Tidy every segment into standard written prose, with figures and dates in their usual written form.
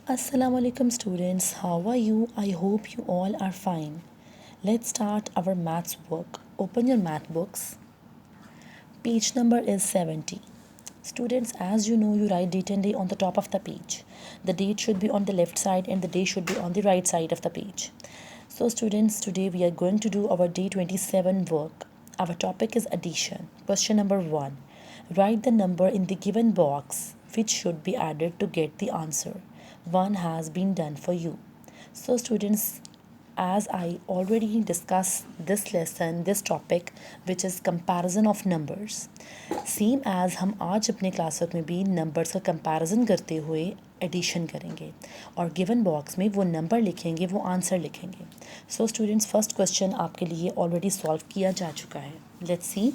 Assalamualaikum students, how are you? I hope you all are fine. Let's start our maths work. Open your math books. Page number is 70. Students, as you know, you write date and day on the top of the page. The date should be on the left side and the day should be on the right side of the page. So students, today we are going to do our day 27 work. Our topic is addition. Question number 1. Write the number in the given box which should be added to get the answer. One has been done for you. So students, as I already discussed this lesson, this topic, which is comparison of numbers, same as हम आज अपने class work में भी numbers का comparison करते हुए addition करेंगे और गिवन बॉक्स में वो नंबर लिखेंगे, वो आंसर लिखेंगे. सो स्टूडेंट्स, फर्स्ट क्वेश्चन आपके लिए ऑलरेडी सॉल्व किया जा चुका है. Let's see.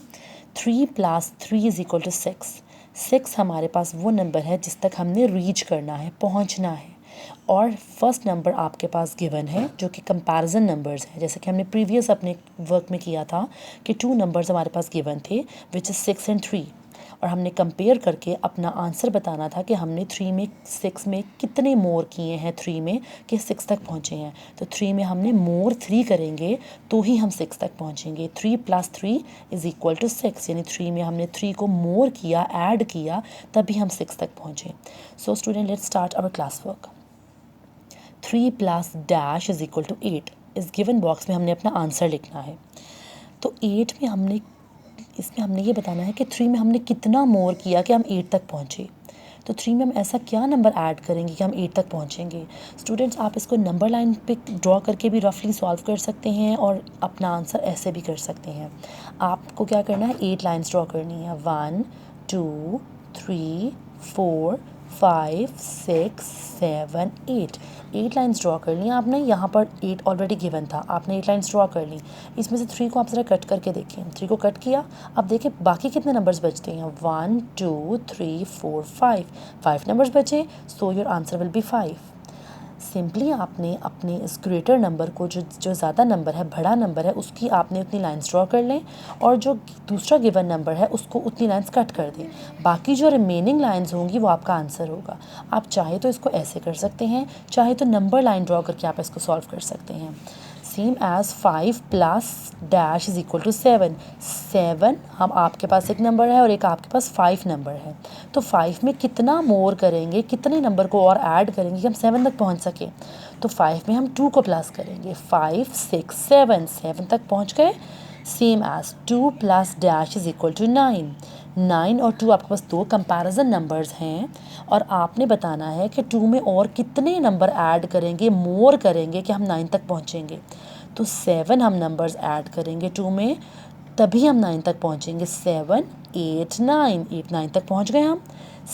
3 + 3 = 6. 6 हमारे पास वो नंबर है जिस तक हमने रीच करना है, पहुंचना है. और फर्स्ट नंबर आपके पास गिवन है जो कि कंपैरिजन नंबर्स हैं, जैसे कि हमने प्रीवियस अपने वर्क में किया था कि 2 नंबर्स हमारे पास गिवन थे विच इज़ 6 and 3, और हमने कंपेयर करके अपना आंसर बताना था कि हमने 3 में 6 में कितने मोर किए हैं 3 में कि 6 तक पहुँचे हैं. तो 3 में हमने मोर 3 करेंगे तो ही हम 6 तक पहुँचेंगे. 3 + 3 = 6, यानी 3 में हमने 3 को मोर किया, ऐड किया, तभी हम 6 तक पहुँचे. So student, let's start our class work. 3 + dash = 8. इस गिवन बॉक्स में हमने अपना आंसर लिखना है. तो 8 में इसमें हमने ये बताना है कि 3 में हमने कितना मोर किया कि हम 8 तक पहुँचे. तो 3 में हम ऐसा क्या नंबर ऐड करेंगे कि हम 8 तक पहुँचेंगे. स्टूडेंट्स, आप इसको नंबर लाइन पे ड्रॉ करके भी रफली सॉल्व कर सकते हैं और अपना आंसर ऐसे भी कर सकते हैं. आपको क्या करना है, 8 लाइन्स ड्रॉ करनी है. 1 2 3 4 5 6 7 8. 8 लाइन्स ड्रॉ कर ली आपने. यहाँ पर 8 ऑलरेडी गिवन था, आपने 8 लाइन्स ड्रॉ कर ली. इसमें से 3 को आप ज़रा कट करके देखें. 3 को कट किया. अब देखिए बाकी कितने नंबर्स बचते हैं. 1 2 3 4 5 नंबर्स बचे. So your answer will be 5. Simply आपने अपने इस ग्रेटर नंबर को, जो ज़्यादा नंबर है, बड़ा नंबर है, उसकी आपने उतनी लाइन्स ड्रॉ कर लें और जो दूसरा गिवन नंबर है उसको उतनी लाइन्स कट कर दें. बाकी जो रिमेनिंग लाइन्स होंगी वो आपका आंसर होगा. आप चाहे तो इसको ऐसे कर सकते हैं, चाहे तो नंबर लाइन ड्रॉ करके आप इसको सॉल्व कर सकते हैं. Same as 5 + dash = 7. 7 हम आपके पास एक नंबर है और एक आपके पास 5 नंबर है. तो 5 में कितना मोर करेंगे, कितने नंबर को और ऐड करेंगे कि हम 7 तक पहुंच सके. तो 5 में हम 2 को प्लस करेंगे. 5 6 7 तक पहुंच गए. Same as 2 + dash = 9. 9 और 2 आपके पास दो कंपैरिजन नंबर्स हैं और आपने बताना है कि 2 में और कितने नंबर ऐड करेंगे, मोर करेंगे कि हम 9 तक पहुंचेंगे. तो 7 हम नंबर्स ऐड करेंगे 2 में, तभी हम 9 तक पहुंचेंगे. 7 8 9. 8 9 तक पहुंच गए हम.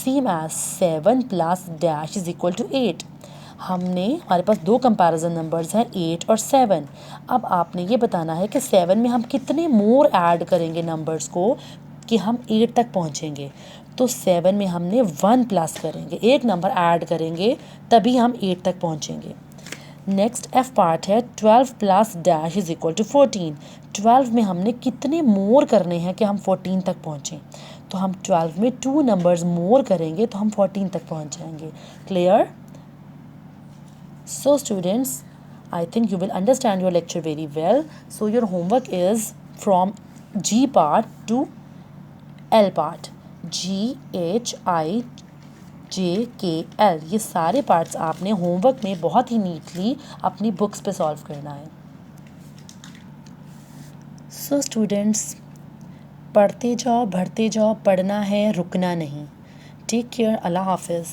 Same as 7 + dash = 8. हमारे पास दो कंपैरिजन नंबर्स हैं 8 और 7. अब आपने ये बताना है कि 7 में हम कितने मोर ऐड करेंगे नंबर्स को कि हम 8 तक पहुंचेंगे. तो 7 में हमने 1 प्लस करेंगे, एक नंबर ऐड करेंगे, तभी हम 8 तक पहुंचेंगे. नेक्स्ट एफ पार्ट है 12 + डैश = 14. 12 में हमने कितने मोर करने हैं कि हम 14 तक पहुँचें. तो हम 12 में 2 नंबर्स मोर करेंगे तो हम 14 तक पहुँच जाएंगे. Clear? So students, I think you will understand your lecture very well. So your homework is from G part to L part. GHIJKL, ये सारे पार्ट्स आपने होमवर्क में बहुत ही नीटली अपनी बुक्स पे सॉल्व करना है. सो स्टूडेंट्स, पढ़ते जाओ, बढ़ते जाओ, पढ़ना है, रुकना नहीं. Take care. अल्लाह हाफिज़.